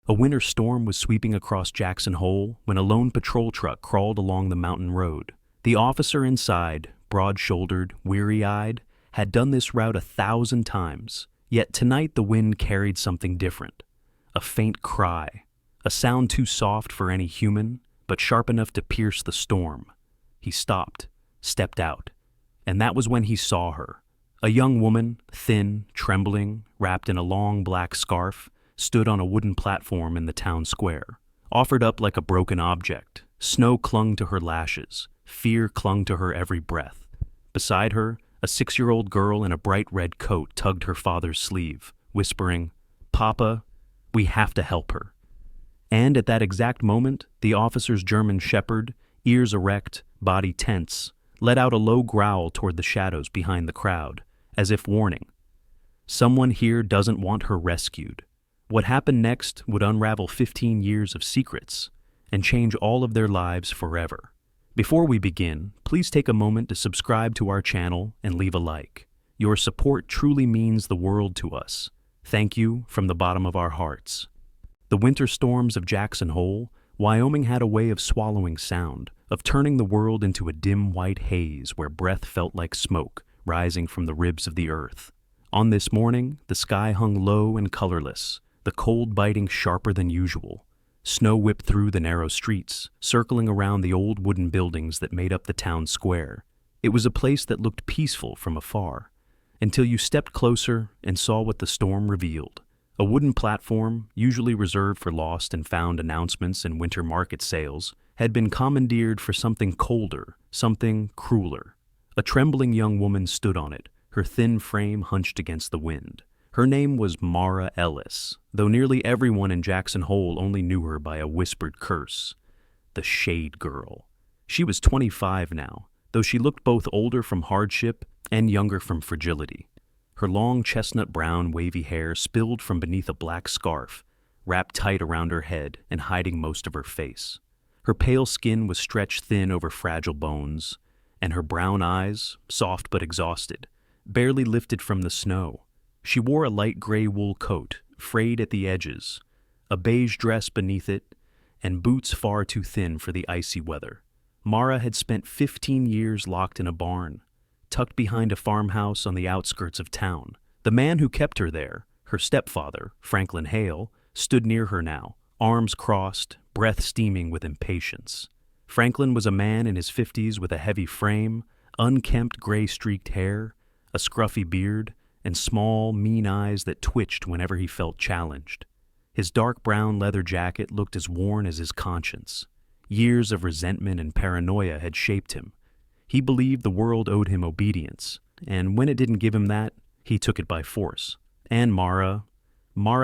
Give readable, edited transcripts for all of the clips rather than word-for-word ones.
A winter storm was sweeping across Jackson Hole when a lone patrol truck crawled along the mountain road. The officer inside, broad-shouldered, weary-eyed, had done this route 1,000 times. Yet tonight the wind carried something different. A faint cry, a sound too soft for any human, but sharp enough to pierce the storm. He stopped, stepped out, and that was when he saw her. A young woman, thin, trembling, wrapped in a long black scarf, stood on a wooden platform in the town square. Offered up like a broken object, snow clung to her lashes, fear clung to her every breath. Beside her, a 6-year-old girl in a bright red coat tugged her father's sleeve, whispering, "Papa, we have to help her." And at that exact moment, the officer's German shepherd, ears erect, body tense, let out a low growl toward the shadows behind the crowd, as if warning, "Someone here doesn't want her rescued." What happened next would unravel 15 years of secrets and change all of their lives forever. Before we begin, please take a moment to subscribe to our channel and leave a like. Your support truly means the world to us. Thank you from the bottom of our hearts. The winter storms of Jackson Hole, Wyoming had a way of swallowing sound, of turning the world into a dim white haze where breath felt like smoke rising from the ribs of the earth. On this morning, the sky hung low and colorless, the cold biting sharper than usual. Snow whipped through the narrow streets, circling around the old wooden buildings that made up the town square. It was a place that looked peaceful from afar, until you stepped closer and saw what the storm revealed. A wooden platform, usually reserved for lost and found announcements and winter market sales, had been commandeered for something colder, something crueler. A trembling young woman stood on it, her thin frame hunched against the wind. Her name was Mara Ellis, though nearly everyone in Jackson Hole only knew her by a whispered curse. The Shade Girl. She was 25 now, though she looked both older from hardship and younger from fragility. Her long chestnut brown wavy hair spilled from beneath a black scarf, wrapped tight around her head and hiding most of her face. Her pale skin was stretched thin over fragile bones, and her brown eyes, soft but exhausted, barely lifted from the snow. She wore a light gray wool coat, frayed at the edges, a beige dress beneath it, and boots far too thin for the icy weather. Mara had spent 15 years locked in a barn, tucked behind a farmhouse on the outskirts of town. The man who kept her there, her stepfather, Franklin Hale, stood near her now, arms crossed, breath steaming with impatience. Franklin was a man in his 50s with a heavy frame, unkempt gray-streaked hair, a scruffy beard, and small, mean eyes that twitched whenever he felt challenged. His dark brown leather jacket looked as worn as his conscience. Years of resentment and paranoia had shaped him. He believed the world owed him obedience, and when it didn't give him that, he took it by force. And Mara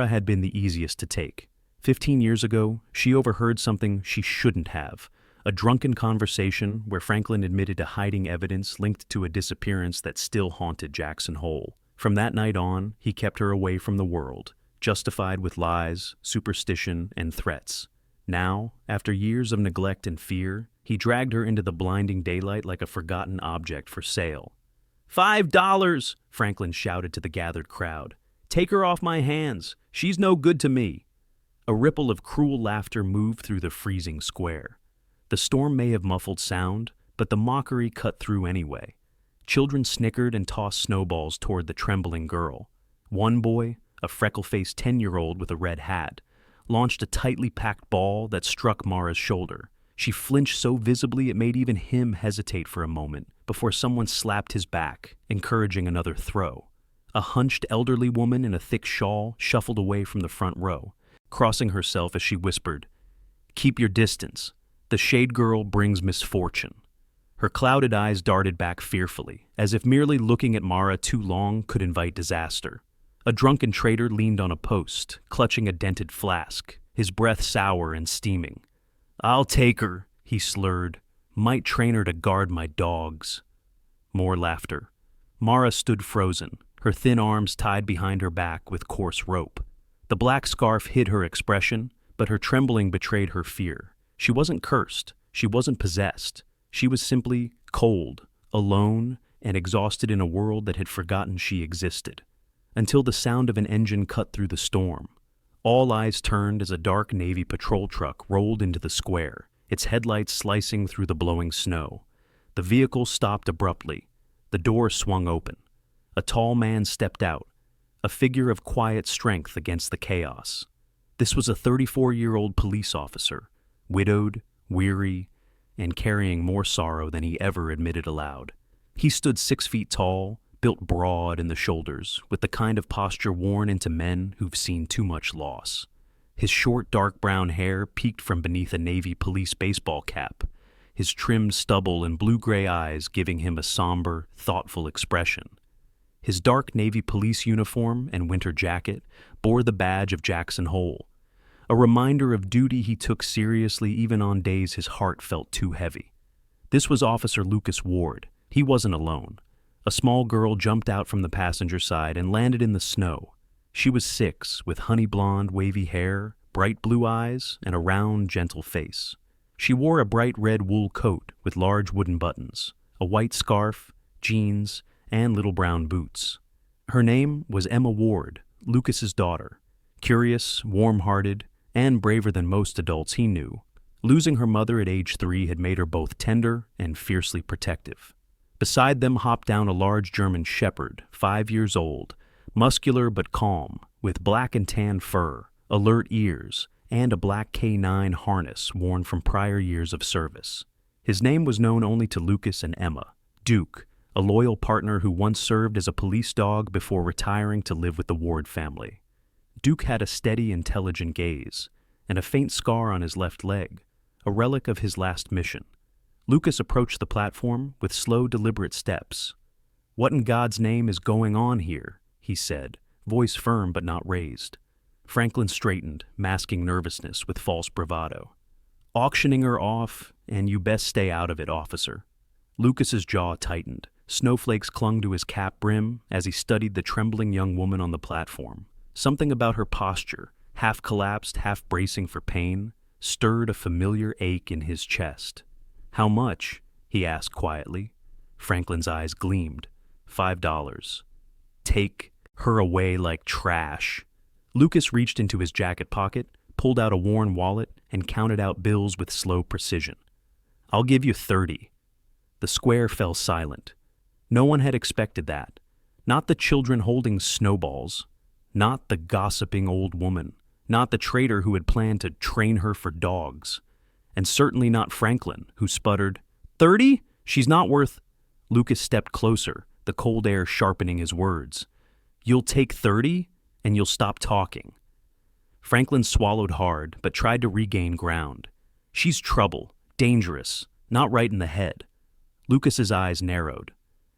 had been the easiest to take. 15 years ago, she overheard something she shouldn't have. A drunken conversation where Franklin admitted to hiding evidence linked to a disappearance that still haunted Jackson Hole. From that night on, he kept her away from the world, justified with lies, superstition, and threats. Now, after years of neglect and fear, he dragged her into the blinding daylight like a forgotten object for sale. $5, Franklin shouted to the gathered crowd. "Take her off my hands. She's no good to me." A ripple of cruel laughter moved through the freezing square. The storm may have muffled sound, but the mockery cut through anyway. Children snickered and tossed snowballs toward the trembling girl. One boy, a freckle-faced 10-year-old with a red hat, launched a tightly packed ball that struck Mara's shoulder. She flinched so visibly it made even him hesitate for a moment before someone slapped his back, encouraging another throw. A hunched elderly woman in a thick shawl shuffled away from the front row, crossing herself as she whispered, "Keep your distance. The Shade Girl brings misfortune." Her clouded eyes darted back fearfully, as if merely looking at Mara too long could invite disaster. A drunken trader leaned on a post, clutching a dented flask, his breath sour and steaming. "I'll take her," he slurred. "Might train her to guard my dogs." More laughter. Mara stood frozen, her thin arms tied behind her back with coarse rope. The black scarf hid her expression, but her trembling betrayed her fear. She wasn't cursed. She wasn't possessed. She was simply cold, alone, and exhausted in a world that had forgotten she existed. Until the sound of an engine cut through the storm. All eyes turned as a dark Navy patrol truck rolled into the square, its headlights slicing through the blowing snow. The vehicle stopped abruptly. The door swung open. A tall man stepped out, a figure of quiet strength against the chaos. This was a 34-year-old police officer, widowed, weary, and carrying more sorrow than he ever admitted aloud. He stood 6 feet tall, built broad in the shoulders, with the kind of posture worn into men who've seen too much loss. His short, dark brown hair peeked from beneath a Navy police baseball cap, his trimmed stubble and blue-gray eyes giving him a somber, thoughtful expression. His dark Navy police uniform and winter jacket bore the badge of Jackson Hole, a reminder of duty he took seriously even on days his heart felt too heavy. This was Officer Lucas Ward. He wasn't alone. A small girl jumped out from the passenger side and landed in the snow. She was 6, with honey blonde, wavy hair, bright blue eyes, and a round, gentle face. She wore a bright red wool coat with large wooden buttons, a white scarf, jeans, and little brown boots. Her name was Emma Ward, Lucas's daughter, curious, warm-hearted, and braver than most adults he knew. Losing her mother at age 3 had made her both tender and fiercely protective. Beside them hopped down a large German shepherd, 5 years old, muscular but calm, with black and tan fur, alert ears, and a black K9 harness worn from prior years of service. His name was known only to Lucas and Emma, Duke, a loyal partner who once served as a police dog before retiring to live with the Ward family. Duke had a steady, intelligent gaze, and a faint scar on his left leg, a relic of his last mission. Lucas approached the platform with slow, deliberate steps. "What in God's name is going on here?" he said, voice firm but not raised. Franklin straightened, masking nervousness with false bravado. "Auctioning her off, and you best stay out of it, officer." Lucas's jaw tightened. Snowflakes clung to his cap brim as he studied the trembling young woman on the platform. Something about her posture, half collapsed, half bracing for pain, stirred a familiar ache in his chest. "How much?" he asked quietly. Franklin's eyes gleamed. $5. "Take her away like trash." Lucas reached into his jacket pocket, pulled out a worn wallet, and counted out bills with slow precision. "I'll give you 30. The square fell silent. No one had expected that. Not the children holding snowballs. Not the gossiping old woman. Not the traitor who had planned to train her for dogs. And certainly not Franklin, who sputtered, "30? She's not worth—" Lucas stepped closer, the cold air sharpening his words. "You'll take 30, and you'll stop talking." Franklin swallowed hard, but tried to regain ground. "She's trouble, dangerous, not right in the head." Lucas's eyes narrowed.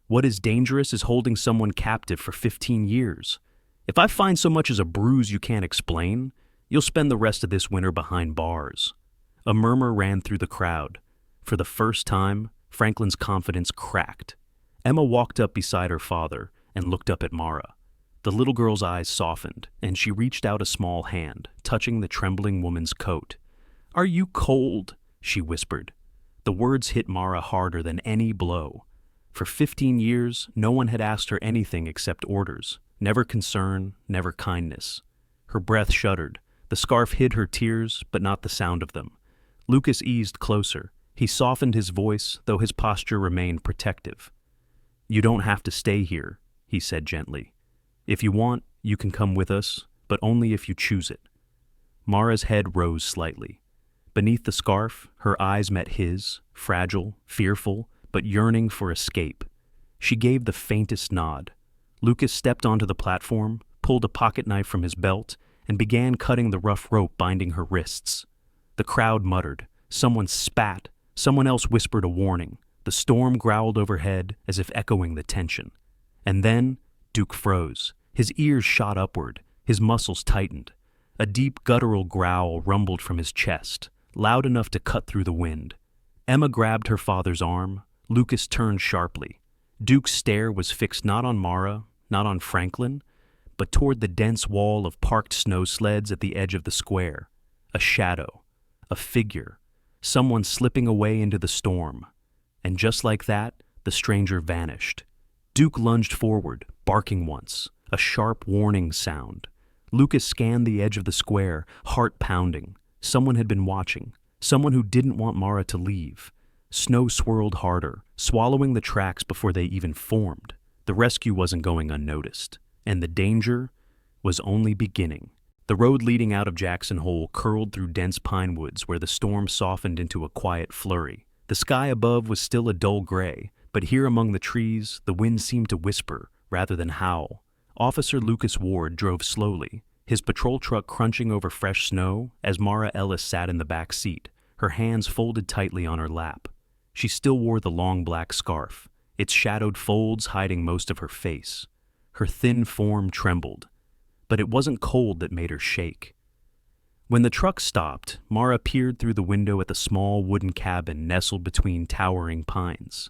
"What is dangerous is holding someone captive for 15 years. If I find so much as a bruise you can't explain, you'll spend the rest of this winter behind bars." A murmur ran through the crowd. For the first time, Franklin's confidence cracked. Emma walked up beside her father and looked up at Mara. The little girl's eyes softened, and she reached out a small hand, touching the trembling woman's coat. "Are you cold?" she whispered. The words hit Mara harder than any blow. For 15 years, no one had asked her anything except orders. Never concern, never kindness. Her breath shuddered. The scarf hid her tears, but not the sound of them. Lucas eased closer. He softened his voice, though his posture remained protective. "You don't have to stay here," he said gently. "If you want, you can come with us, but only if you choose it." Mara's head rose slightly. Beneath the scarf, her eyes met his, fragile, fearful, but yearning for escape. She gave the faintest nod. Lucas stepped onto the platform, pulled a pocket knife from his belt, and began cutting the rough rope binding her wrists. The crowd muttered. Someone spat. Someone else whispered a warning. The storm growled overhead as if echoing the tension. And then Duke froze. His ears shot upward. His muscles tightened. A deep guttural growl rumbled from his chest, loud enough to cut through the wind. Emma grabbed her father's arm. Lucas turned sharply. Duke's stare was fixed not on Mara, not on Franklin, but toward the dense wall of parked snow sleds at the edge of the square. A shadow. A figure. Someone slipping away into the storm. And just like that, the stranger vanished. Duke lunged forward, barking once, a sharp warning sound. Lucas scanned the edge of the square, heart pounding. Someone had been watching. Someone who didn't want Mara to leave. Snow swirled harder, swallowing the tracks before they even formed. The rescue wasn't going unnoticed, and the danger was only beginning. The road leading out of Jackson Hole curled through dense pine woods where the storm softened into a quiet flurry. The sky above was still a dull gray, but here among the trees, the wind seemed to whisper rather than howl. Officer Lucas Ward drove slowly, his patrol truck crunching over fresh snow as Mara Ellis sat in the back seat, her hands folded tightly on her lap. She still wore the long black scarf, its shadowed folds hiding most of her face. Her thin form trembled, but it wasn't cold that made her shake. When the truck stopped, Mara peered through the window at the small wooden cabin nestled between towering pines.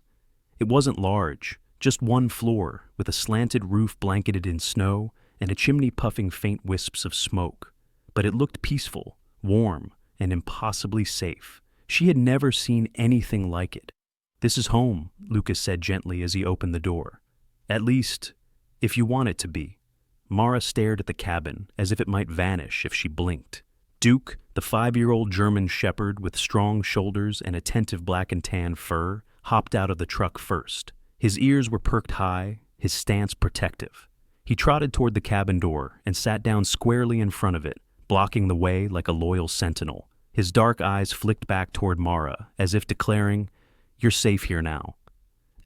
It wasn't large, just one floor, with a slanted roof blanketed in snow and a chimney puffing faint wisps of smoke. But it looked peaceful, warm, and impossibly safe. She had never seen anything like it. "This is home," Lucas said gently as he opened the door. "At least, if you want it to be." Mara stared at the cabin as if it might vanish if she blinked. Duke, the 5-year-old German shepherd with strong shoulders and attentive black and tan fur, hopped out of the truck first. His ears were perked high, his stance protective. He trotted toward the cabin door and sat down squarely in front of it, blocking the way like a loyal sentinel. His dark eyes flicked back toward Mara, as if declaring, "You're safe here now."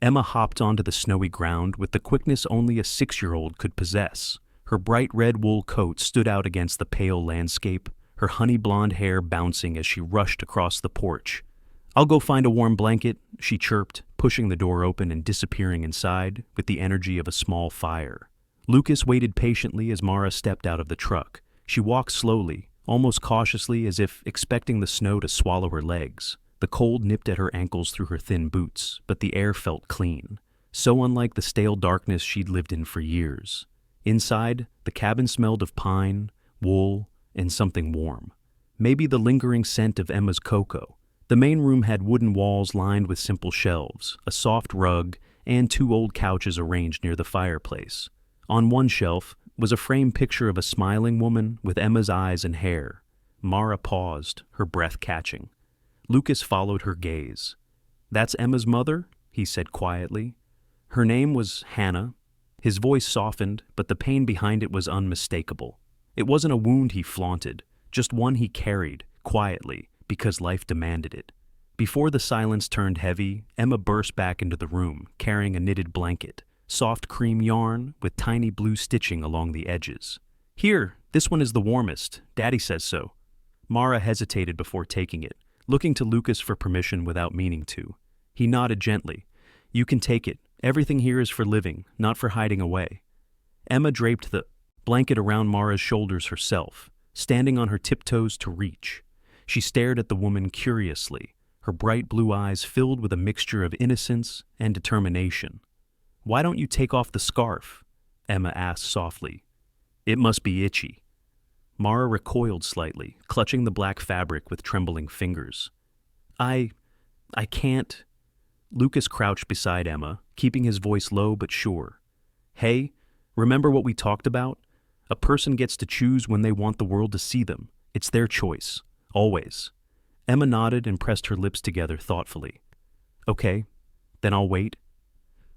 Emma hopped onto the snowy ground with the quickness only a 6-year-old could possess. Her bright red wool coat stood out against the pale landscape, her honey blonde hair bouncing as she rushed across the porch. "I'll go find a warm blanket," she chirped, pushing the door open and disappearing inside with the energy of a small fire. Lucas waited patiently as Mara stepped out of the truck. She walked slowly, almost cautiously as if expecting the snow to swallow her legs. The cold nipped at her ankles through her thin boots, but the air felt clean, so unlike the stale darkness she'd lived in for years. Inside, the cabin smelled of pine, wool, and something warm. Maybe the lingering scent of Emma's cocoa. The main room had wooden walls lined with simple shelves, a soft rug, and 2 old couches arranged near the fireplace. On one shelf was a framed picture of a smiling woman with Emma's eyes and hair. Mara paused, her breath catching. Lucas followed her gaze. "That's Emma's mother?" he said quietly. Her name was Hannah. His voice softened, but the pain behind it was unmistakable. It wasn't a wound he flaunted, just one he carried, quietly, because life demanded it. Before the silence turned heavy, Emma burst back into the room, carrying a knitted blanket, soft cream yarn with tiny blue stitching along the edges. "Here, this one is the warmest. Daddy says so." Mara hesitated before taking it, looking to Lucas for permission without meaning to. He nodded gently. "You can take it. Everything here is for living, not for hiding away." Emma draped the blanket around Mara's shoulders herself, standing on her tiptoes to reach. She stared at the woman curiously, her bright blue eyes filled with a mixture of innocence and determination. "Why don't you take off the scarf?" Emma asked softly. "It must be itchy." Mara recoiled slightly, clutching the black fabric with trembling fingers. I can't." Lucas crouched beside Emma, keeping his voice low but sure. "Hey, remember what we talked about? A person gets to choose when they want the world to see them. It's their choice. Always." Emma nodded and pressed her lips together thoughtfully. "Okay, then I'll wait."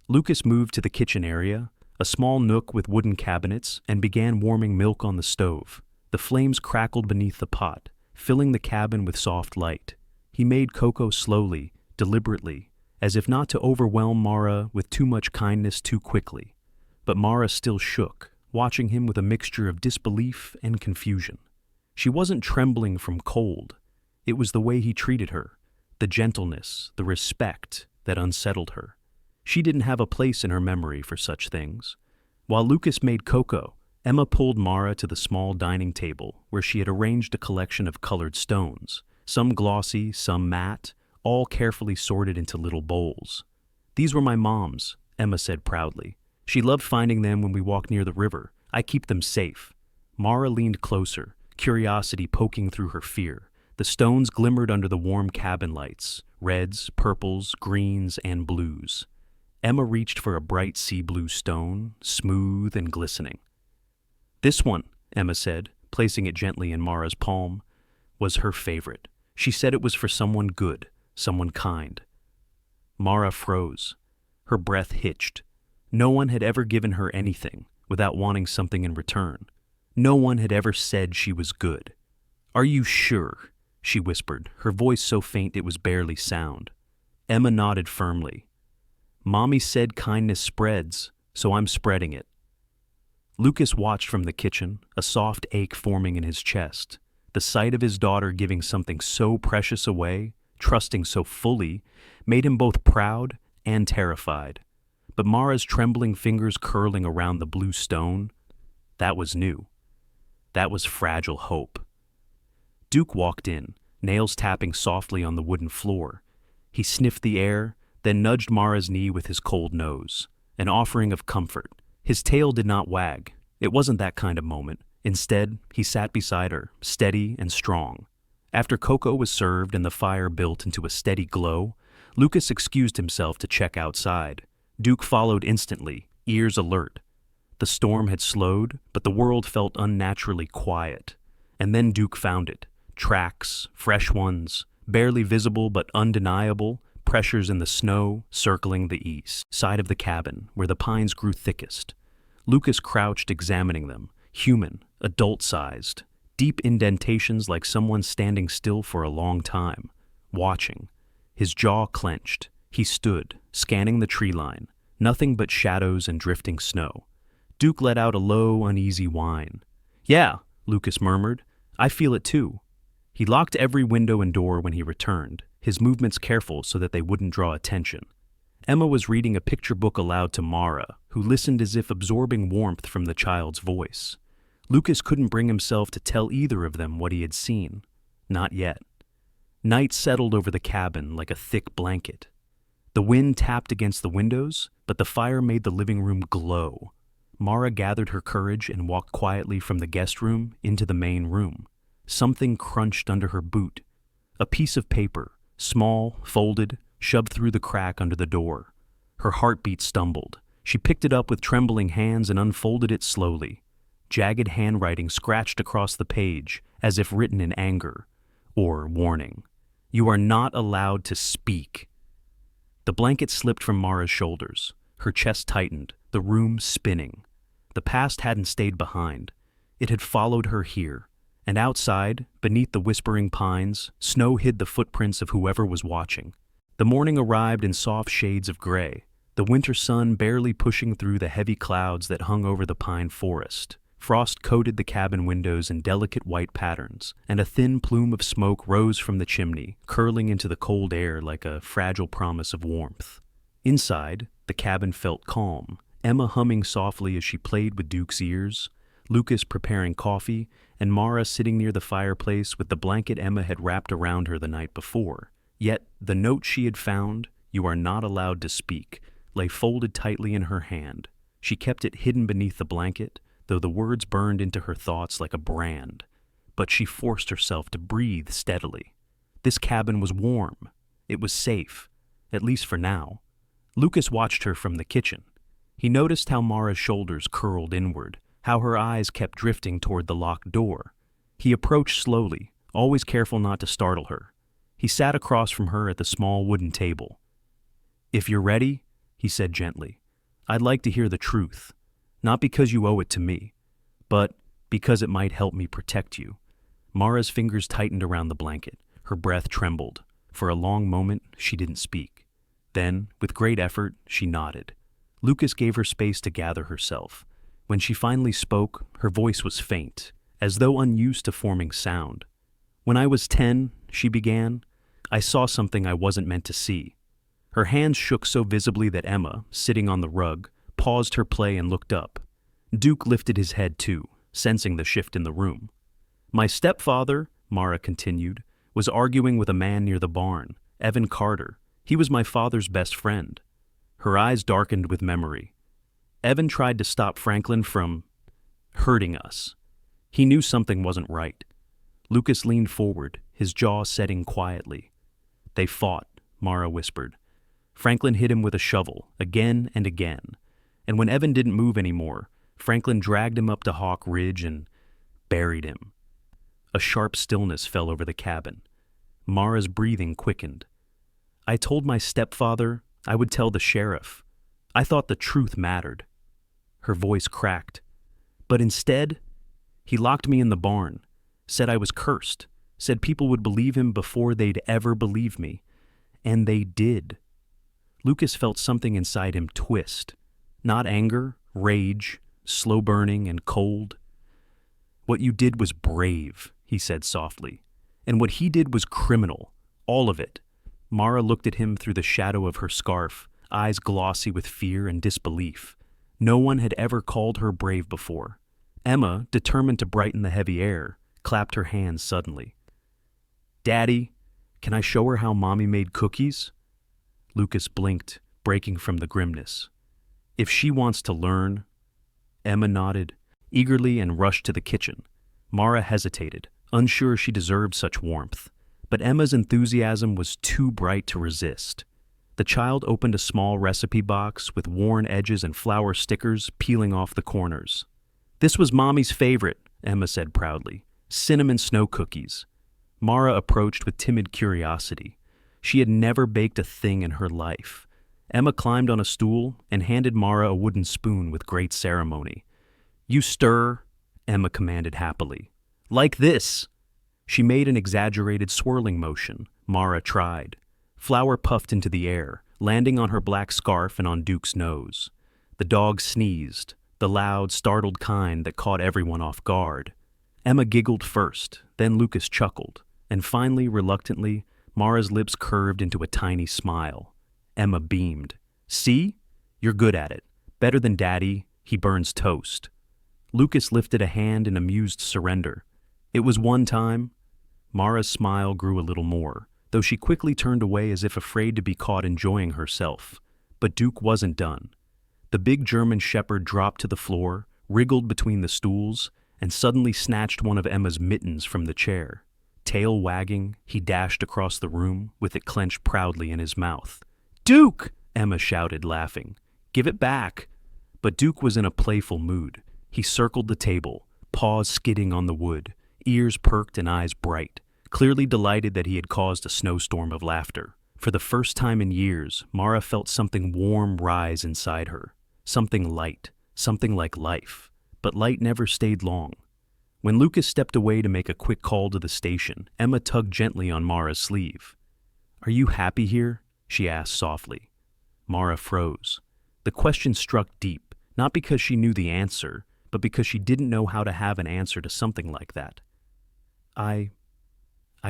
Lucas moved to the kitchen area, a small nook with wooden cabinets, and began warming milk on the stove. The flames crackled beneath the pot, filling the cabin with soft light. He made cocoa slowly, deliberately, as if not to overwhelm Mara with too much kindness too quickly. But Mara still shook, watching him with a mixture of disbelief and confusion. She wasn't trembling from cold. It was the way he treated her, the gentleness, the respect that unsettled her. She didn't have a place in her memory for such things. While Lucas made cocoa, Emma pulled Mara to the small dining table where she had arranged a collection of colored stones, some glossy, some matte, all carefully sorted into little bowls. "These were my mom's," Emma said proudly. "She loved finding them when we walked near the river. I keep them safe." Mara leaned closer, curiosity poking through her fear. The stones glimmered under the warm cabin lights, reds, purples, greens, and blues. Emma reached for a bright sea blue stone, smooth and glistening. "This one," Emma said, placing it gently in Mara's palm, was her favorite. She said it was for someone good, someone kind. Mara froze. Her breath hitched. No one had ever given her anything without wanting something in return. No one had ever said she was good. "Are you sure?" she whispered, her voice so faint it was barely sound. Emma nodded firmly. "Mommy said kindness spreads, so I'm spreading it." Lucas watched from the kitchen, a soft ache forming in his chest. The sight of his daughter giving something so precious away, trusting so fully, made him both proud and terrified. But Mara's trembling fingers curling around the blue stone, that was new. That was fragile hope. Duke walked in, nails tapping softly on the wooden floor. He sniffed the air, then nudged Mara's knee with his cold nose, an offering of comfort. His tail did not wag. It wasn't that kind of moment. Instead, he sat beside her, steady and strong. After cocoa was served and the fire built into a steady glow, Lucas excused himself to check outside. Duke followed instantly, ears alert. The storm had slowed, but the world felt unnaturally quiet. And then Duke found it. Tracks, fresh ones, barely visible but undeniable, pressures in the snow circling the east side of the cabin where the pines grew thickest. Lucas crouched examining them, human, adult-sized, deep indentations like someone standing still for a long time, watching. His jaw clenched. He stood, scanning the tree line, nothing but shadows and drifting snow. Duke let out a low, uneasy whine. "Yeah," Lucas murmured, "I feel it too." He locked every window and door when he returned, his movements careful so that they wouldn't draw attention. Emma was reading a picture book aloud to Mara, who listened as if absorbing warmth from the child's voice. Lucas couldn't bring himself to tell either of them what he had seen. Not yet. Night settled over the cabin like a thick blanket. The wind tapped against the windows, but the fire made the living room glow. Mara gathered her courage and walked quietly from the guest room into the main room. Something crunched under her boot. A piece of paper, small, folded, shoved through the crack under the door. Her heartbeat stumbled. She picked it up with trembling hands and unfolded it slowly. Jagged handwriting scratched across the page, as if written in anger. Or warning. "You are not allowed to speak." The blanket slipped from Mara's shoulders. Her chest tightened, the room spinning. The past hadn't stayed behind. It had followed her here. And outside, beneath the whispering pines, snow hid the footprints of whoever was watching. The morning arrived in soft shades of gray, the winter sun barely pushing through the heavy clouds that hung over the pine forest. Frost coated the cabin windows in delicate white patterns, and a thin plume of smoke rose from the chimney, curling into the cold air like a fragile promise of warmth. Inside, the cabin felt calm, Emma humming softly as she played with Duke's ears, Lucas preparing coffee, and Mara sitting near the fireplace with the blanket Emma had wrapped around her the night before. Yet the note she had found, "You are not allowed to speak," lay folded tightly in her hand. She kept it hidden beneath the blanket, though the words burned into her thoughts like a brand. But she forced herself to breathe steadily. This cabin was warm. It was safe, at least for now. Lucas watched her from the kitchen. He noticed how Mara's shoulders curled inward, how her eyes kept drifting toward the locked door. He approached slowly, always careful not to startle her. He sat across from her at the small wooden table. "If you're ready," he said gently, "I'd like to hear the truth. Not because you owe it to me, but because it might help me protect you." Mara's fingers tightened around the blanket. Her breath trembled. For a long moment, she didn't speak. Then, with great effort, she nodded. Lucas gave her space to gather herself. When she finally spoke, her voice was faint, as though unused to forming sound. "When I was 10, she began, I saw something I wasn't meant to see." Her hands shook so visibly that Emma, sitting on the rug, paused her play and looked up. Duke lifted his head too, sensing the shift in the room. "My stepfather," Mara continued, "was arguing with a man near the barn, Evan Carter. He was my father's best friend." Her eyes darkened with memory. "Evan tried to stop Franklin from hurting us. He knew something wasn't right." Lucas leaned forward, his jaw setting quietly. "They fought," Mara whispered. "Franklin hit him with a shovel, again and again. And when Evan didn't move anymore, Franklin dragged him up to Hawk Ridge and buried him. A sharp stillness fell over the cabin. Mara's breathing quickened. I told my stepfather I would tell the sheriff. I thought the truth mattered. Her voice cracked. But instead, he locked me in the barn, said I was cursed, said people would believe him before they'd ever believe me. And they did. Lucas felt something inside him twist. Not anger, rage, slow burning and cold. What you did was brave, he said softly. And what he did was criminal. All of it. Mara looked at him through the shadow of her scarf, eyes glossy with fear and disbelief. No one had ever called her brave before. Emma, determined to brighten the heavy air, clapped her hands suddenly. Daddy, can I show her how Mommy made cookies? Lucas blinked, breaking from the grimness. If she wants to learn. Emma nodded eagerly and rushed to the kitchen. Mara hesitated, unsure she deserved such warmth. But Emma's enthusiasm was too bright to resist. The child opened a small recipe box with worn edges and flour stickers peeling off the corners. This was Mommy's favorite, Emma said proudly. Cinnamon snow cookies. Mara approached with timid curiosity. She had never baked a thing in her life. Emma climbed on a stool and handed Mara a wooden spoon with great ceremony. You stir, Emma commanded happily. Like this. She made an exaggerated swirling motion. Mara tried. Flour puffed into the air, landing on her black scarf and on Duke's nose. The dog sneezed, the loud, startled kind that caught everyone off guard. Emma giggled first, then Lucas chuckled, and finally, reluctantly, Mara's lips curved into a tiny smile. Emma beamed. See? You're good at it. Better than Daddy, he burns toast. Lucas lifted a hand in amused surrender. It was one time. Mara's smile grew a little more, though she quickly turned away as if afraid to be caught enjoying herself. But Duke wasn't done. The big German shepherd dropped to the floor, wriggled between the stools, and suddenly snatched one of Emma's mittens from the chair. Tail wagging, he dashed across the room, with it clenched proudly in his mouth. Duke! Emma shouted, laughing. Give it back! But Duke was in a playful mood. He circled the table, paws skidding on the wood, ears perked and eyes bright, clearly delighted that he had caused a snowstorm of laughter. For the first time in years, Mara felt something warm rise inside her. Something light, something like life. But light never stayed long. When Lucas stepped away to make a quick call to the station, Emma tugged gently on Mara's sleeve. Are you happy here? She asked softly. Mara froze. The question struck deep, not because she knew the answer, but because she didn't know how to have an answer to something like that. I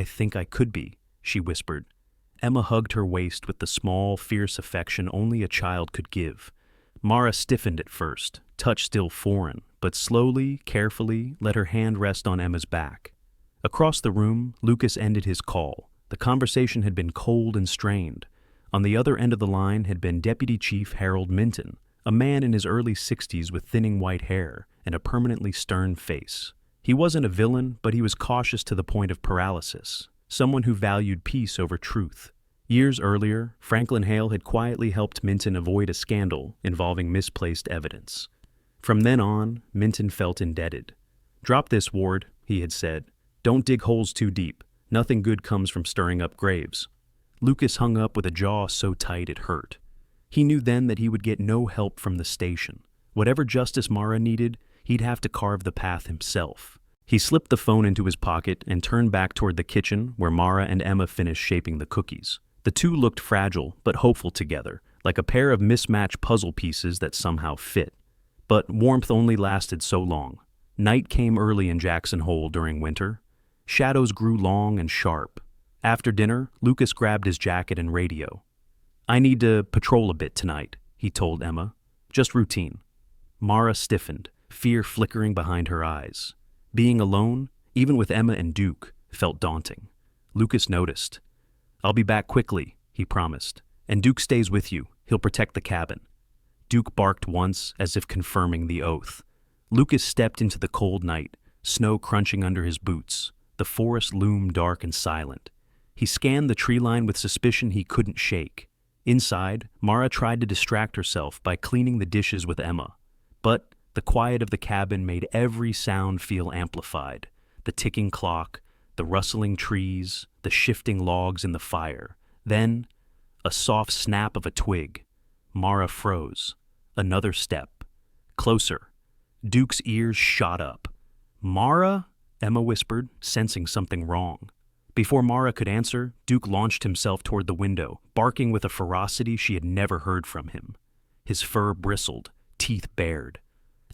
think I could be, she whispered. Emma hugged her waist with the small, fierce affection only a child could give. Mara stiffened at first, touch still foreign, but slowly, carefully, let her hand rest on Emma's back. Across the room, Lucas ended his call. The conversation had been cold and strained. On the other end of the line had been Deputy Chief Harold Minton, a man in his early 60s with thinning white hair and a permanently stern face. He wasn't a villain, but he was cautious to the point of paralysis, someone who valued peace over truth. Years earlier, Franklin Hale had quietly helped Minton avoid a scandal involving misplaced evidence. From then on, Minton felt indebted. Drop this, Ward, he had said. Don't dig holes too deep. Nothing good comes from stirring up graves. Lucas hung up with a jaw so tight it hurt. He knew then that he would get no help from the station. Whatever justice Mara needed, he'd have to carve the path himself. He slipped the phone into his pocket and turned back toward the kitchen where Mara and Emma finished shaping the cookies. The two looked fragile but hopeful together, like a pair of mismatched puzzle pieces that somehow fit. But warmth only lasted so long. Night came early in Jackson Hole during winter. Shadows grew long and sharp. After dinner, Lucas grabbed his jacket and radio. I need to patrol a bit tonight, he told Emma. Just routine. Mara stiffened, fear flickering behind her eyes. Being alone, even with Emma and Duke, felt daunting. Lucas noticed. I'll be back quickly, he promised. And Duke stays with you. He'll protect the cabin. Duke barked once, as if confirming the oath. Lucas stepped into the cold night, snow crunching under his boots. The forest loomed dark and silent. He scanned the tree line with suspicion he couldn't shake. Inside, Mara tried to distract herself by cleaning the dishes with Emma. But The quiet of the cabin made every sound feel amplified. The ticking clock, the rustling trees, the shifting logs in the fire. Then, a soft snap of a twig. Mara froze. Another step. Closer. Duke's ears shot up. "Mara?" Emma whispered, sensing something wrong. Before Mara could answer, Duke launched himself toward the window, barking with a ferocity she had never heard from him. His fur bristled, teeth bared.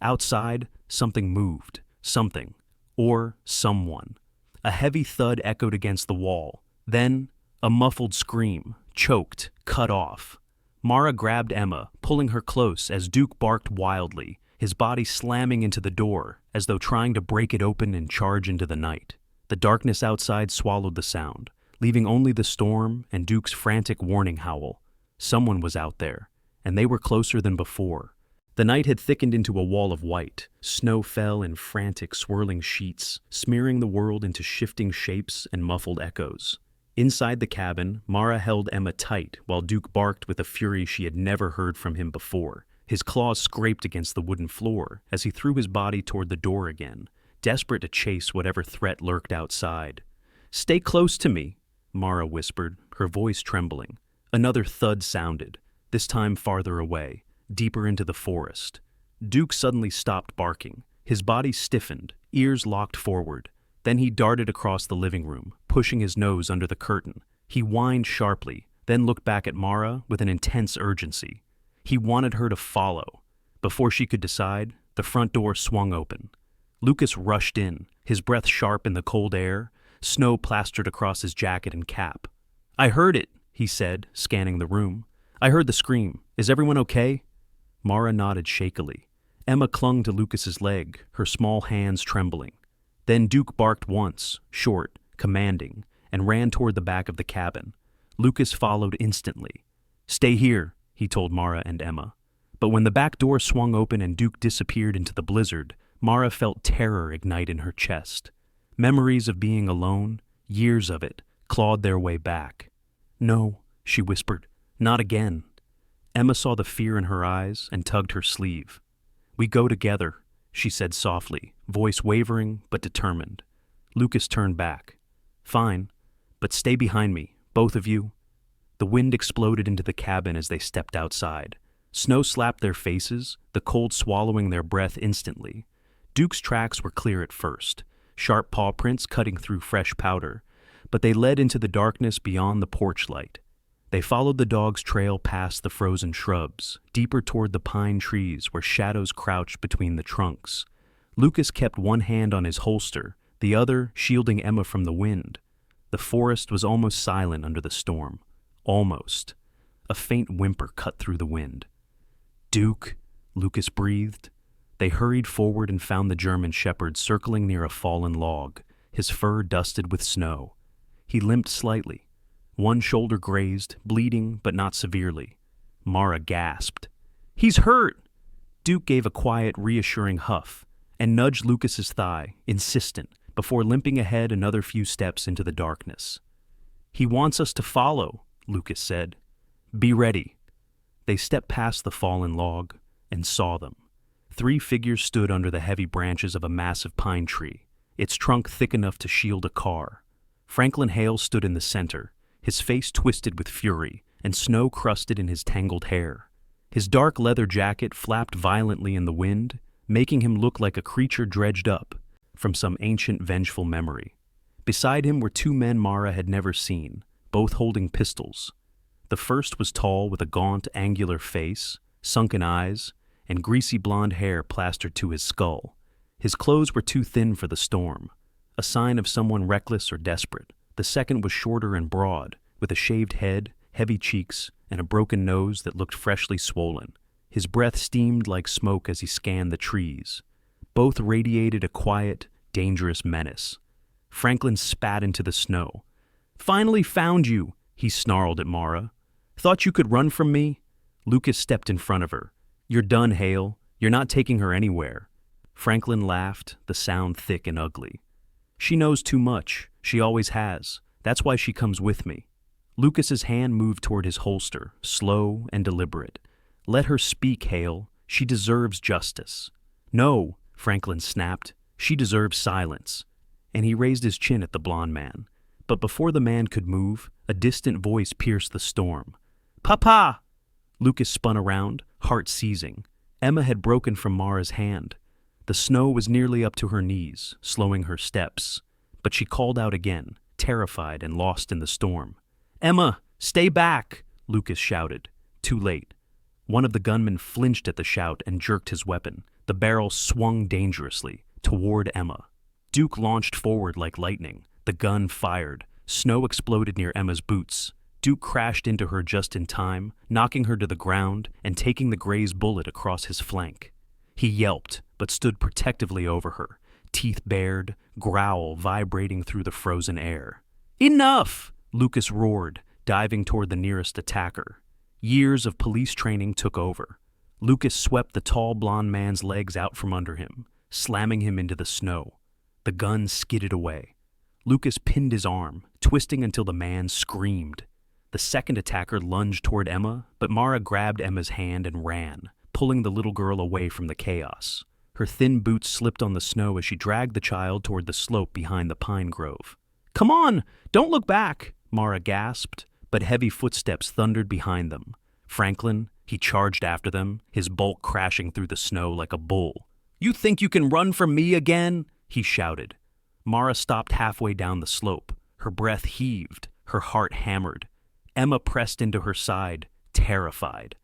Outside, something moved. Something. Or someone. A heavy thud echoed against the wall. Then, a muffled scream, choked, cut off. Mara grabbed Emma, pulling her close as Duke barked wildly, his body slamming into the door, as though trying to break it open and charge into the night. The darkness outside swallowed the sound, leaving only the storm and Duke's frantic warning howl. Someone was out there, and they were closer than before. The night had thickened into a wall of white. Snow fell in frantic, swirling sheets, smearing the world into shifting shapes and muffled echoes. Inside the cabin, Mara held Emma tight while Duke barked with a fury she had never heard from him before. His claws scraped against the wooden floor as he threw his body toward the door again, desperate to chase whatever threat lurked outside. "Stay close to me," Mara whispered, her voice trembling. Another thud sounded, this time farther away, deeper into the forest. Duke suddenly stopped barking. His body stiffened, ears locked forward. Then he darted across the living room, pushing his nose under the curtain. He whined sharply, then looked back at Mara with an intense urgency. He wanted her to follow. Before she could decide, the front door swung open. Lucas rushed in, his breath sharp in the cold air, snow plastered across his jacket and cap. "I heard it," he said, scanning the room. "I heard the scream. Is everyone okay?" Mara nodded shakily. Emma clung to Lucas's leg, her small hands trembling. Then Duke barked once, short, commanding, and ran toward the back of the cabin. Lucas followed instantly. "Stay here," he told Mara and Emma. But when the back door swung open and Duke disappeared into the blizzard, Mara felt terror ignite in her chest. Memories of being alone, years of it, clawed their way back. "No," she whispered, "not again." Emma saw the fear in her eyes and tugged her sleeve. "We go together," she said softly, voice wavering but determined. Lucas turned back. "Fine, but stay behind me, both of you." The wind exploded into the cabin as they stepped outside. Snow slapped their faces, the cold swallowing their breath instantly. Duke's tracks were clear at first, sharp paw prints cutting through fresh powder, but they led into the darkness beyond the porch light. They followed the dog's trail past the frozen shrubs, deeper toward the pine trees where shadows crouched between the trunks. Lucas kept one hand on his holster, the other shielding Emma from the wind. The forest was almost silent under the storm. Almost. A faint whimper cut through the wind. "Duke," Lucas breathed. They hurried forward and found the German shepherd circling near a fallen log, his fur dusted with snow. He limped slightly. One shoulder grazed, bleeding but not severely. Mara gasped. "He's hurt!" Duke gave a quiet, reassuring huff and nudged Lucas's thigh, insistent, before limping ahead another few steps into the darkness. "He wants us to follow," Lucas said. "Be ready." They stepped past the fallen log and saw them. 3 figures stood under the heavy branches of a massive pine tree, its trunk thick enough to shield a car. Franklin Hale stood in the center, his face twisted with fury and snow crusted in his tangled hair. His dark leather jacket flapped violently in the wind, making him look like a creature dredged up from some ancient vengeful memory. Beside him were 2 men Mara had never seen, both holding pistols. The first was tall with a gaunt, angular face, sunken eyes, and greasy blonde hair plastered to his skull. His clothes were too thin for the storm, a sign of someone reckless or desperate. The second was shorter and broad, with a shaved head, heavy cheeks, and a broken nose that looked freshly swollen. His breath steamed like smoke as he scanned the trees. Both radiated a quiet, dangerous menace. Franklin spat into the snow. "Finally found you," he snarled at Mara. "Thought you could run from me?" Lucas stepped in front of her. "You're done, Hale. You're not taking her anywhere." Franklin laughed, the sound thick and ugly. "She knows too much. She always has. That's why she comes with me." Lucas's hand moved toward his holster, slow and deliberate. "Let her speak, Hale. She deserves justice." No, Franklin snapped. She deserves silence. And he raised his chin at the blond man. But before the man could move, a distant voice pierced the storm. Papa! Lucas spun around, heart seizing. Emma had broken from Mara's hand. The snow was nearly up to her knees, slowing her steps. But she called out again, terrified and lost in the storm. Emma, stay back! Lucas shouted. Too late. One of the gunmen flinched at the shout and jerked his weapon. The barrel swung dangerously, toward Emma. Duke launched forward like lightning. The gun fired. Snow exploded near Emma's boots. Duke crashed into her just in time, knocking her to the ground and taking the Gray's bullet across his flank. He yelped, but stood protectively over her, teeth bared, growl vibrating through the frozen air. Enough! Lucas roared, diving toward the nearest attacker. Years of police training took over. Lucas swept the tall blond man's legs out from under him, slamming him into the snow. The gun skidded away. Lucas pinned his arm, twisting until the man screamed. The second attacker lunged toward Emma, but Mara grabbed Emma's hand and ran, pulling the little girl away from the chaos. Her thin boots slipped on the snow as she dragged the child toward the slope behind the pine grove. Come on, don't look back, Mara gasped, but heavy footsteps thundered behind them. Franklin, he charged after them, his bulk crashing through the snow like a bull. You think you can run from me again? He shouted. Mara stopped halfway down the slope. Her breath heaved, her heart hammered. Emma pressed into her side, terrified.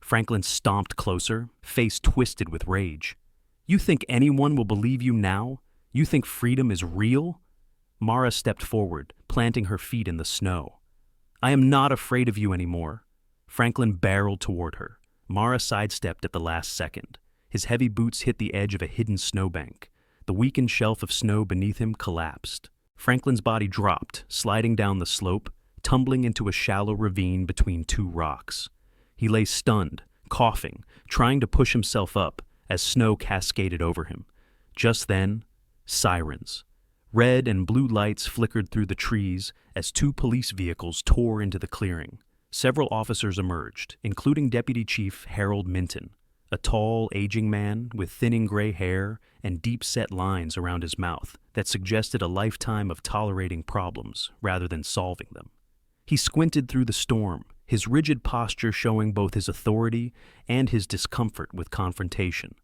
Franklin stomped closer, face twisted with rage. You think anyone will believe you now? You think freedom is real? Mara stepped forward, planting her feet in the snow. I am not afraid of you anymore. Franklin barreled toward her. Mara sidestepped at the last second. His heavy boots hit the edge of a hidden snowbank. The weakened shelf of snow beneath him collapsed. Franklin's body dropped, sliding down the slope, tumbling into a shallow ravine between two rocks. He lay stunned, coughing, trying to push himself up as snow cascaded over him. Just then, sirens. Red and blue lights flickered through the trees as two police vehicles tore into the clearing. Several officers emerged, including Deputy Chief Harold Minton, a tall, aging man with thinning gray hair and deep-set lines around his mouth that suggested a lifetime of tolerating problems rather than solving them. He squinted through the storm, his rigid posture showing both his authority and his discomfort with confrontation.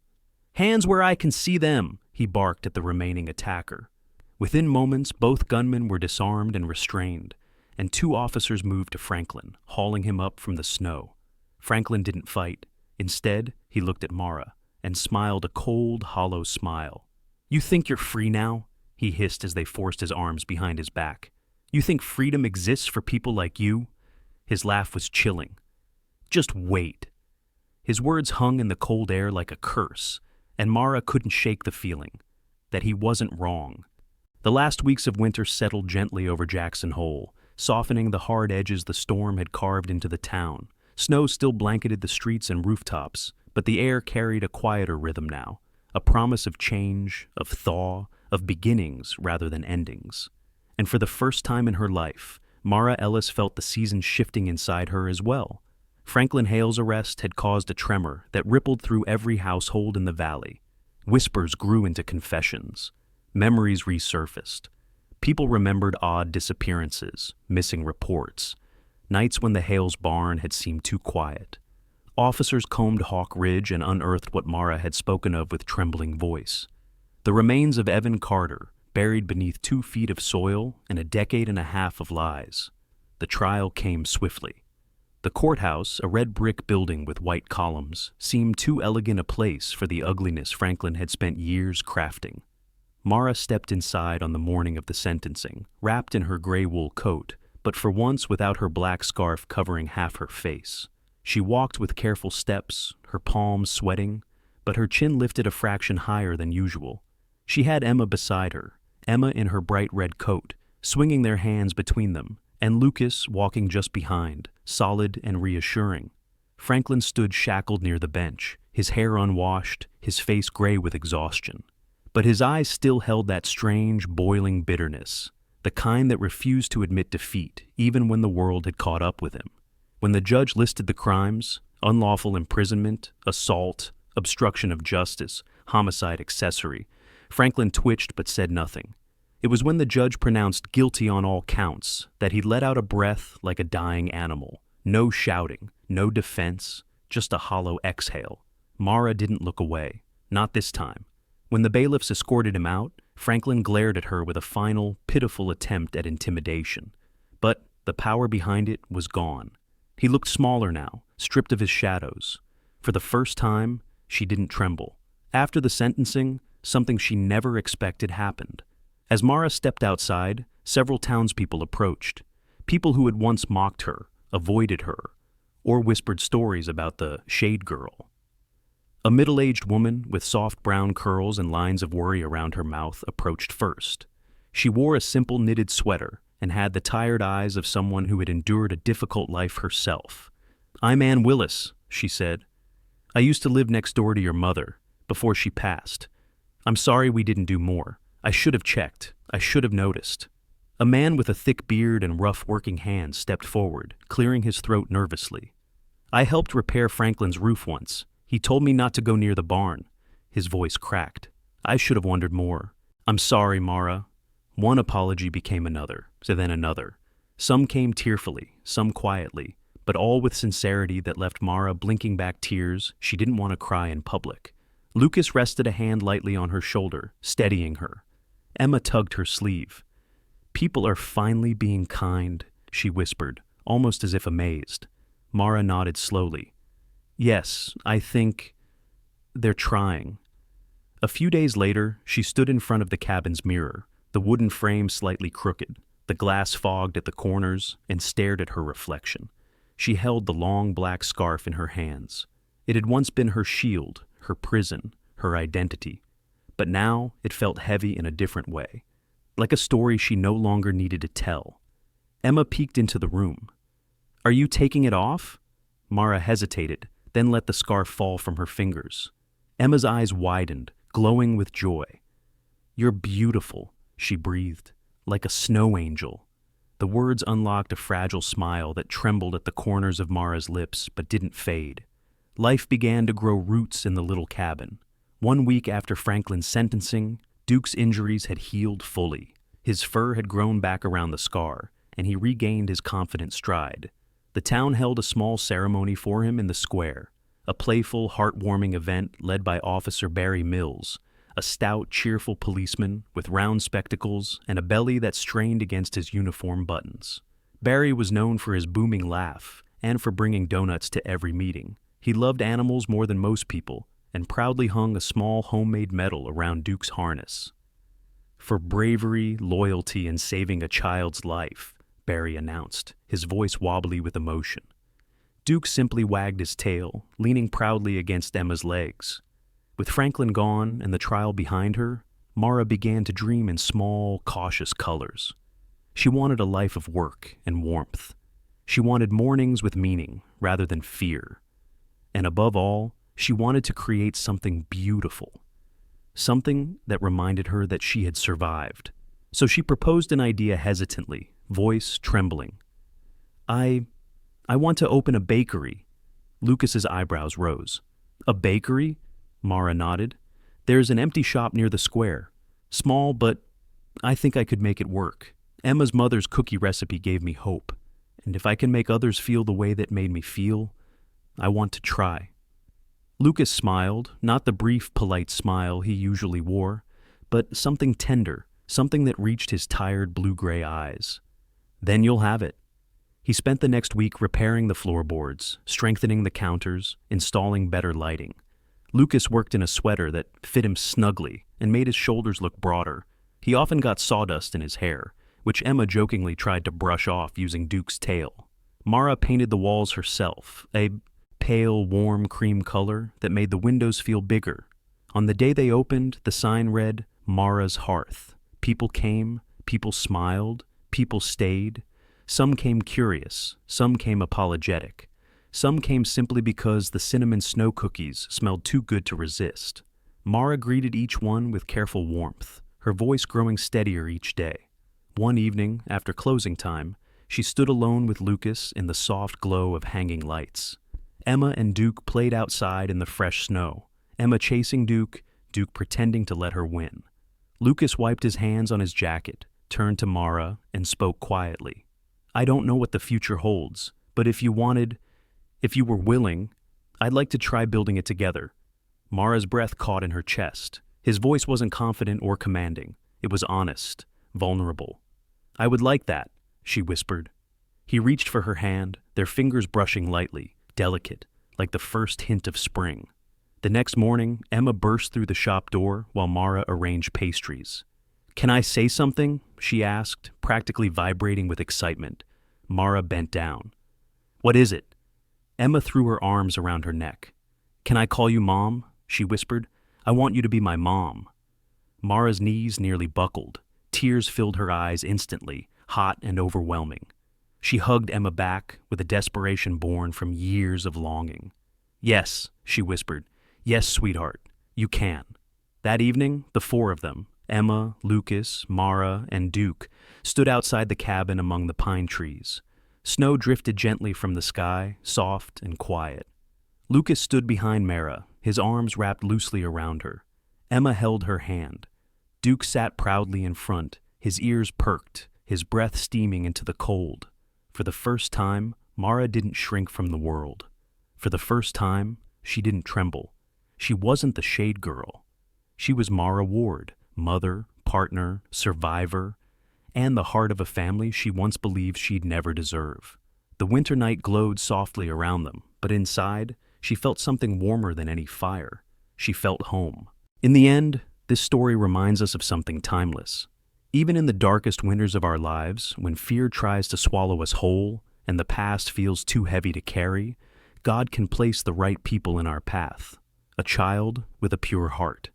Hands where I can see them, he barked at the remaining attacker. Within moments, both gunmen were disarmed and restrained, and two officers moved to Franklin, hauling him up from the snow. Franklin didn't fight. Instead, he looked at Mara and smiled a cold, hollow smile. You think you're free now? He hissed as they forced his arms behind his back. You think freedom exists for people like you? His laugh was chilling. Just wait. His words hung in the cold air like a curse, and Mara couldn't shake the feeling that he wasn't wrong. The last weeks of winter settled gently over Jackson Hole, softening the hard edges the storm had carved into the town. Snow still blanketed the streets and rooftops, but the air carried a quieter rhythm now, a promise of change, of thaw, of beginnings rather than endings. And for the first time in her life, Mara Ellis felt the season shifting inside her as well. Franklin Hale's arrest had caused a tremor that rippled through every household in the valley. Whispers grew into confessions. Memories resurfaced. People remembered odd disappearances, missing reports, nights when the Hales' barn had seemed too quiet. Officers combed Hawk Ridge and unearthed what Mara had spoken of with trembling voice. The remains of Evan Carter, buried beneath 2 feet of soil and a decade and a half of lies. The trial came swiftly. The courthouse, a red brick building with white columns, seemed too elegant a place for the ugliness Franklin had spent years crafting. Mara stepped inside on the morning of the sentencing, wrapped in her gray wool coat, but for once without her black scarf covering half her face. She walked with careful steps, her palms sweating, but her chin lifted a fraction higher than usual. She had Emma beside her, Emma in her bright red coat, swinging their hands between them, and Lucas walking just behind, solid and reassuring. Franklin stood shackled near the bench, his hair unwashed, his face gray with exhaustion. But his eyes still held that strange, boiling bitterness, the kind that refused to admit defeat, even when the world had caught up with him. When the judge listed the crimes, unlawful imprisonment, assault, obstruction of justice, homicide accessory. Franklin twitched but said nothing. It was when the judge pronounced guilty on all counts that he let out a breath like a dying animal. No shouting, no defense, just a hollow exhale. Mara didn't look away. Not this time. When the bailiffs escorted him out, Franklin glared at her with a final, pitiful attempt at intimidation. But the power behind it was gone. He looked smaller now, stripped of his shadows. For the first time, she didn't tremble. After the sentencing, something she never expected happened. As Mara stepped outside, several townspeople approached. People who had once mocked her, avoided her, or whispered stories about the shade girl. A middle-aged woman with soft brown curls and lines of worry around her mouth approached first. She wore a simple knitted sweater and had the tired eyes of someone who had endured a difficult life herself. "I'm Ann Willis," she said. "I used to live next door to your mother, before she passed. I'm sorry we didn't do more. I should have checked. I should have noticed." A man with a thick beard and rough working hands stepped forward, clearing his throat nervously. "I helped repair Franklin's roof once. He told me not to go near the barn." His voice cracked. "I should have wondered more. I'm sorry, Mara." One apology became another, so then another. Some came tearfully, some quietly, but all with sincerity that left Mara blinking back tears she didn't want to cry in public. Lucas rested a hand lightly on her shoulder, steadying her. Emma tugged her sleeve. "People are finally being kind," she whispered, almost as if amazed. Mara nodded slowly. "Yes, I think they're trying." A few days later, she stood in front of the cabin's mirror, the wooden frame slightly crooked, the glass fogged at the corners, and stared at her reflection. She held the long black scarf in her hands. It had once been her shield, her prison, her identity. But now it felt heavy in a different way, like a story she no longer needed to tell. Emma peeked into the room. "Are you taking it off?" Mara hesitated, then let the scarf fall from her fingers. Emma's eyes widened, glowing with joy. "You're beautiful," she breathed, "like a snow angel." The words unlocked a fragile smile that trembled at the corners of Mara's lips but didn't fade. Life began to grow roots in the little cabin. 1 week after Franklin's sentencing, Duke's injuries had healed fully. His fur had grown back around the scar, and he regained his confident stride. The town held a small ceremony for him in the square, a playful, heartwarming event led by Officer Barry Mills, a stout, cheerful policeman with round spectacles and a belly that strained against his uniform buttons. Barry was known for his booming laugh and for bringing donuts to every meeting. He loved animals more than most people and proudly hung a small homemade medal around Duke's harness. "For bravery, loyalty, and saving a child's life," Barry announced, his voice wobbly with emotion. Duke simply wagged his tail, leaning proudly against Emma's legs. With Franklin gone and the trial behind her, Mara began to dream in small, cautious colors. She wanted a life of work and warmth. She wanted mornings with meaning rather than fear. And above all, she wanted to create something beautiful, something that reminded her that she had survived. So she proposed an idea hesitantly, voice trembling. I want to open a bakery." Lucas's eyebrows rose. "A bakery?" Mara nodded. "There's an empty shop near the square. Small, but I think I could make it work. Emma's mother's cookie recipe gave me hope, and if I can make others feel the way that made me feel, I want to try." Lucas smiled, not the brief, polite smile he usually wore, but something tender, something that reached his tired blue-gray eyes. "Then you'll have it." He spent the next week repairing the floorboards, strengthening the counters, installing better lighting. Lucas worked in a sweater that fit him snugly and made his shoulders look broader. He often got sawdust in his hair, which Emma jokingly tried to brush off using Duke's tail. Mara painted the walls herself, a pale, warm cream color that made the windows feel bigger. On the day they opened, the sign read, "Mara's Hearth." People came, people smiled, people stayed. Some came curious, some came apologetic. Some came simply because the cinnamon snow cookies smelled too good to resist. Mara greeted each one with careful warmth, her voice growing steadier each day. One evening, after closing time, she stood alone with Lucas in the soft glow of hanging lights. Emma and Duke played outside in the fresh snow, Emma chasing Duke, Duke pretending to let her win. Lucas wiped his hands on his jacket, turned to Mara, and spoke quietly. I don't know what the future holds, but if you were willing, I'd like to try building it together. Mara's breath caught in her chest. His voice wasn't confident or commanding. It was honest, vulnerable. I would like that, she whispered. He reached for her hand, their fingers brushing lightly, delicate, like the first hint of spring. The next morning, Emma burst through the shop door while Mara arranged pastries. Can I say something? She asked, practically vibrating with excitement. Mara bent down. What is it? Emma threw her arms around her neck. Can I call you Mom? She whispered. I want you to be my mom. Mara's knees nearly buckled. Tears filled her eyes instantly, hot and overwhelming. She hugged Emma back with a desperation born from years of longing. Yes, she whispered. Yes, sweetheart, you can. That evening, the four of them, Emma, Lucas, Mara, and Duke, stood outside the cabin among the pine trees. Snow drifted gently from the sky, soft and quiet. Lucas stood behind Mara, his arms wrapped loosely around her. Emma held her hand. Duke sat proudly in front, his ears perked, his breath steaming into the cold. For the first time, Mara didn't shrink from the world. For the first time, she didn't tremble. She wasn't the shade girl. She was Mara Ward, mother, partner, survivor, and the heart of a family she once believed she'd never deserve. The winter night glowed softly around them, but inside, she felt something warmer than any fire. She felt home. In the end, this story reminds us of something timeless. Even in the darkest winters of our lives, when fear tries to swallow us whole and the past feels too heavy to carry, God can place the right people in our path. A child with a pure heart,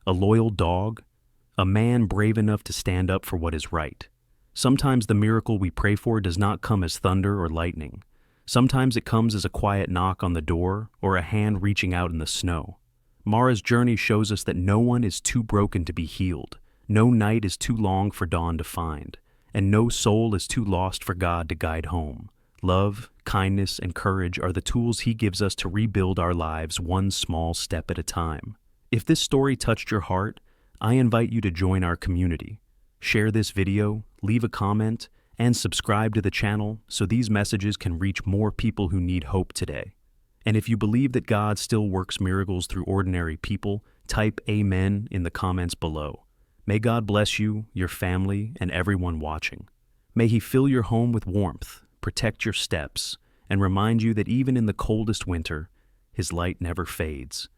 a loyal dog, a man brave enough to stand up for what is right. Sometimes the miracle we pray for does not come as thunder or lightning. Sometimes it comes as a quiet knock on the door or a hand reaching out in the snow. Mara's journey shows us that no one is too broken to be healed, no night is too long for dawn to find, and no soul is too lost for God to guide home. Love, kindness, and courage are the tools He gives us to rebuild our lives one small step at a time. If this story touched your heart, I invite you to join our community. Share this video, leave a comment, and subscribe to the channel so these messages can reach more people who need hope today. And if you believe that God still works miracles through ordinary people, type Amen in the comments below. May God bless you, your family, and everyone watching. May He fill your home with warmth, protect your steps, and remind you that even in the coldest winter, His light never fades.